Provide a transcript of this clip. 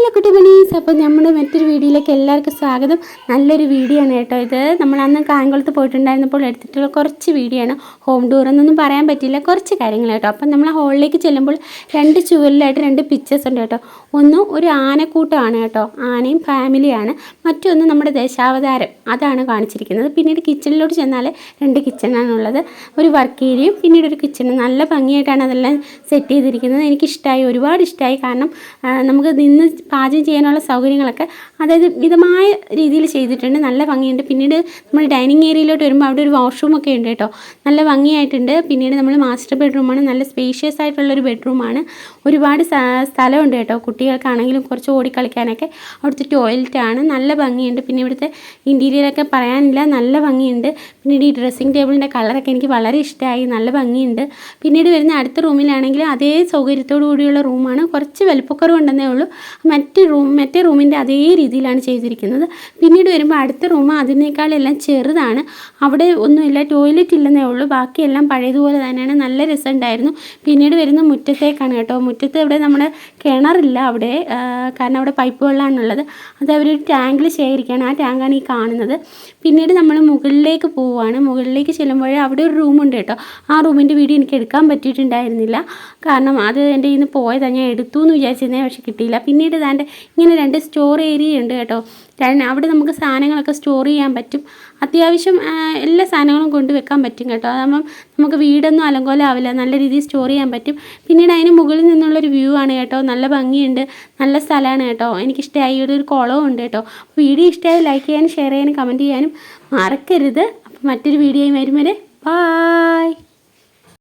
Hello കുട്ടിമണീസ്, അപ്പോൾ നമ്മുടെ മറ്റൊരു വീഡിയോയിലേക്ക് എല്ലാവർക്കും സ്വാഗതം. നല്ലൊരു വീഡിയോ ആണ് കേട്ടോ ഇത്. നമ്മൾ അന്ന് കായംകുളത്ത് പോയിട്ടുണ്ടായിരുന്നപ്പോൾ എടുത്തിട്ടുള്ള കുറച്ച് വീഡിയോ ആണ്. ഹോം ടൂർ എന്നൊന്നും പറയാൻ പറ്റില്ല, കുറച്ച് കാര്യങ്ങൾ കേട്ടോ. അപ്പം നമ്മൾ ഹോളിലേക്ക് ചെല്ലുമ്പോൾ രണ്ട് ചുവരിലായിട്ട് രണ്ട് പിക്ചേഴ്സ് ഉണ്ട് കേട്ടോ. ഒന്ന് ഒരു ആനക്കൂട്ടമാണ് കേട്ടോ, ആനയും ഫാമിലിയാണ്. മറ്റൊന്ന് നമ്മുടെ ദശാവതാരം, അതാണ് കാണിച്ചിരിക്കുന്നത്. പിന്നീട് കിച്ചണിലോട്ട് ചെന്നാൽ രണ്ട് കിച്ചണാണുള്ളത്, ഒരു വർക്ക് ഏരിയയും പിന്നീട് ഒരു കിച്ചണും. നല്ല ഭംഗിയായിട്ടാണ് അതെല്ലാം സെറ്റ് ചെയ്തിരിക്കുന്നത്. എനിക്കിഷ്ടമായി, ഒരുപാട് ഇഷ്ടമായി. കാരണം നമുക്ക് നിന്ന് പാചകം ചെയ്യാനുള്ള സൗകര്യങ്ങളൊക്കെ അതായത് മിതമായ രീതിയിൽ ചെയ്തിട്ടുണ്ട്, നല്ല ഭംഗിയുണ്ട്. പിന്നീട് നമ്മൾ ഡൈനിങ് ഏരിയയിലോട്ട് വരുമ്പോൾ അവിടെ ഒരു വാഷ്റൂമൊക്കെ ഉണ്ട് കേട്ടോ, നല്ല ഭംഗിയായിട്ടുണ്ട്. പിന്നീട് നമ്മൾ മാസ്റ്റർ ബെഡ്റൂമാണ്, നല്ല സ്പേഷ്യസ് ആയിട്ടുള്ളൊരു ബെഡ്റൂമാണ്. ഒരുപാട് സ്ഥലമുണ്ട് കേട്ടോ, കുട്ടികൾക്കാണെങ്കിലും കുറച്ച് ഓടിക്കളിക്കാനൊക്കെ. അവിടുത്തെ ടോയ്ലറ്റാണ്, നല്ല ഭംഗിയുണ്ട്. പിന്നെ ഇവിടുത്തെ ഇൻറ്റീരിയറൊക്കെ പറയാനില്ല, നല്ല ഭംഗിയുണ്ട്. പിന്നീട് ഈ ഡ്രസ്സിങ് ടേബിളിൻ്റെ കളറൊക്കെ എനിക്ക് വളരെ ഇഷ്ടമായി, നല്ല ഭംഗിയുണ്ട്. പിന്നീട് വരുന്ന അടുത്ത റൂമിലാണെങ്കിൽ അതേ സൗകര്യത്തോടു കൂടിയുള്ള റൂമാണ്, കുറച്ച് വലുപ്പക്കുറവുണ്ടെന്നേ ഉള്ളൂ. മറ്റേ റൂമിൻ്റെ അതേ രീതിയിലാണ് ചെയ്തിരിക്കുന്നത്. പിന്നീട് വരുമ്പോൾ അടുത്ത റൂം അതിനേക്കാളെല്ലാം ചെറുതാണ്, അവിടെ ഒന്നുമില്ല, ടോയ്ലറ്റ് ഇല്ലെന്നേ ഉള്ളൂ. ബാക്കിയെല്ലാം പഴയതുപോലെ തന്നെയാണ്, നല്ല രസമുണ്ടായിരുന്നു. പിന്നീട് വരുന്ന മുറ്റത്തേക്കാണ് കേട്ടോ. മുറ്റത്ത് ഇവിടെ നമ്മുടെ കിണറില്ല അവിടെ, കാരണം അവിടെ പൈപ്പ് വെള്ളമാണുള്ളത്. അത് അവരൊരു ടാങ്കിൽ ശേഖരിക്കുകയാണ്, ആ ടാങ്കാണ് ഈ കാണുന്നത്. പിന്നീട് നമ്മൾ മുകളിലേക്ക് പോവുകയാണ്. മുകളിലേക്ക് ചെല്ലുമ്പോൾ അവിടെ ഒരു റൂമുണ്ട് കേട്ടോ. ആ റൂമിൻ്റെ വീഡിയോ എനിക്ക് എടുക്കാൻ പറ്റിയിട്ടുണ്ടായിരുന്നില്ല, കാരണം അത് എൻ്റെ കയ്യിൽ നിന്ന് പോയതാണ്. ഞാൻ എടുത്തു എന്ന് വിചാരിച്ചിരുന്നേ, പക്ഷെ കിട്ടിയില്ല. പിന്നീട് ഇതാണ്ട് ഇങ്ങനെ രണ്ട് സ്റ്റോർ ഏരിയ ഉണ്ട് കേട്ടോ. അവിടെ നമുക്ക് സാധനങ്ങളൊക്കെ സ്റ്റോർ ചെയ്യാൻ പറ്റും. അത്യാവശ്യം എല്ലാ സാധനങ്ങളും കൊണ്ടുവെക്കാൻ പറ്റും കേട്ടോ. അതാകുമ്പം നമുക്ക് വീടൊന്നും അലങ്കോലമാവില്ല, നല്ല രീതിയിൽ സ്റ്റോർ ചെയ്യാൻ പറ്റും. പിന്നീട് അതിന് മുകളിൽ നിന്നുള്ളൊരു വ്യൂ ആണ് കേട്ടോ, നല്ല ഭംഗിയുണ്ട്, നല്ല സ്ഥലമാണ് കേട്ടോ. എനിക്കിഷ്ടമായി. ഇവിടെ ഒരു കുളവും ഉണ്ട് കേട്ടോ. വീഡിയോ ഇഷ്ടമായി ലൈക്ക് ചെയ്യാനും ഷെയർ ചെയ്യാനും കമൻറ്റ് ചെയ്യാനും മറക്കരുത്. അപ്പോൾ മറ്റൊരു വീഡിയോയും വരും വരെ ബായ്.